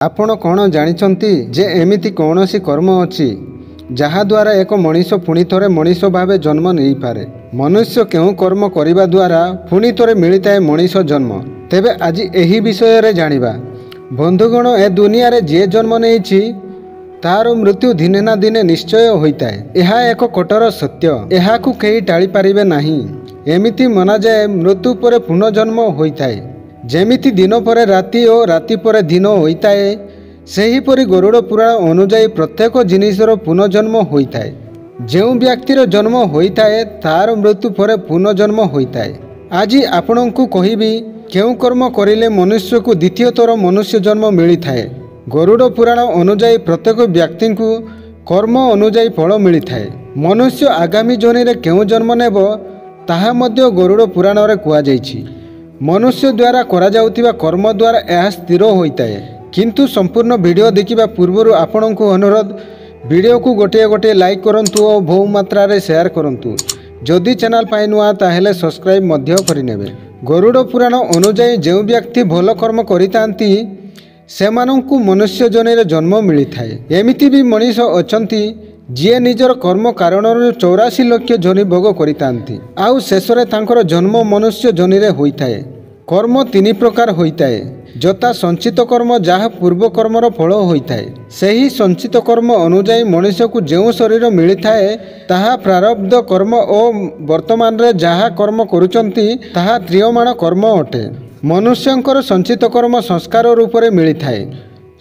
आपण कौन जानिछंती जे एमिति कौनसी कर्म अछि जहाद्वारा एक मनीष पुणी थरे मनीष भाव जन्म नहीं पारे। मनुष्य केउ कर्म करिबा द्वारा पुणी थरे मिलिताए मनीष जन्म। तेबे आज एही विषय रे जानिबा। बंधुगण, ए दुनिया रे जे जन्म नेइछि तार मृत्यु दिने ना दिने निश्चय होइताए। एहा एक कठोर सत्य, एहाकु केही टाळी पारिबे नाही। एमिति मना जाए मृत्यु परे पुनर्जन्म होइताए। जेमिति दिन परे राति और राति परे दिन होइताए, सेहीपरि गरुड़ पुराण अनुजाई प्रत्येक जिनिसर पुनर्जन्म होइताए। जो व्यक्तिर जन्म होइताए तार मृत्यु परे पुनर्जन्म होइताए। आज आपणଙ୍କୁ कहिबी केउ कर्म करिले मनुष्य को द्वितीय थर मनुष्य जन्म मिलिथाए। गरुड़ पुराण अनुजाई प्रत्येक व्यक्ति को कर्म अनुजाई फल मिलिथाए। मनुष्य आगामी जन्म रे केउ जन्म नेब ताहा मध्य गरुड़ पुराण रे कुआ जाइछि। मनुष्य द्वारा करा जाउतिबा कर्म द्वारा यह स्थिर होइताए। किंतु संपूर्ण वीडियो देखिबा पूर्व आपणଙ୍କୁ अनुरोध, वीडियो को गोटे गोटे लाइक करंतु और बहु मात्रा रे शेयर करंतु। जदि चैनल पाई नुआ ताहेले सब्सक्राइब मध्य करिनेबे। गरुड़ पुराण अनुजाई जो व्यक्ति भल कर्म करितांती सेमानंकु मनुष्य जन्म जन्म मिलिथाए। एमिति भी मनीष अछंती जिए निजर कर्म कारण 84 लाख जनि भोग करितांती आउ शेषरे तांकर जन्म मनुष्य जनिरे होइथाए। कर्म 3 प्रकार होइथाए, जता संचित कर्म जहाँ पूर्व कर्मर फल होइथाए। सही संचित कर्म अनुजाई मनुष्य को जो शरीर मिलिथाए ताहा प्रारब्ध कर्म और वर्तमान रे जहाँ कर्म करुचंती ताहा त्रियमाण कर्म अटे। मनुष्यंकर संचित कर्म संस्कार रूप में मिलिथाए।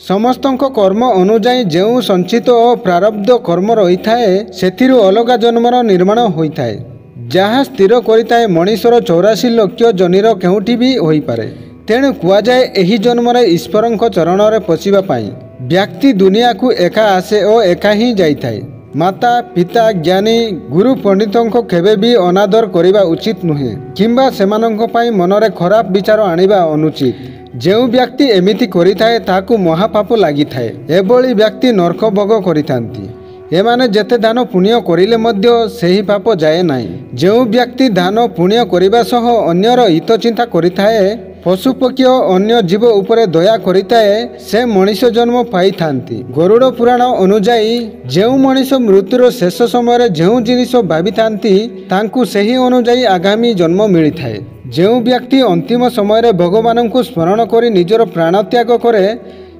समस्तंक कर्म अनुजाई जो संचित और प्रारब्ध कर्म रही थाए सेथिरु अलगा जन्मर निर्माण होइथाए, जहाँ स्थिर करिताए मनीषर 84 लाख जनिर केउठी भी होई पारे। तेणु कुआ जाए एही जन्मरे ईश्वरंक चरण रे पशिबा पाई व्यक्ति दुनिया को एका आसे और एका ही जाइथाए। माता पिता ज्ञानी गुरु पंडितों केबे भी अनादर करिबा उचित नुहे किंबा सेमानंक पाई मनरे खराब विचार आनिबा अनुचित। जो व्यक्ति एमिति करिथाए ताकू महापाप लागिथाए। एभली व्यक्ति नरक भोग करिथांती। एमाने जेते दान पुण्य करिले मध्य सेही पाप जाए नाही। जो व्यक्ति दान पुण्य करिबा सह अन्यर हित चिंता करिथाए, पशुपक्षी और अन्य जीव उपरे दया करिथाए, से मनीष जन्म पाई थांती। गरुड़ पुराण अनुजाई जो मनीष मृत्युर शेष समय जो जिनिस भावी थांती तांकु सेही अनुजाई आगामी जन्म मिलिथाए। जो व्यक्ति अंतिम समय भगवान को स्मरण करी निजर प्राण त्याग करे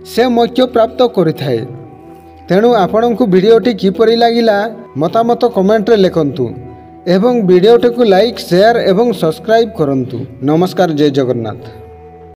से मोक्ष प्राप्त करिथाए। तेणु आपणଙ୍କୁ वीडियोटी किपरि लागिला मतामत कमेंट रे लिखंतु एवं वीडियोटी को लाइक शेयर एवं सब्सक्राइब करंतु। नमस्कार, जय जगन्नाथ।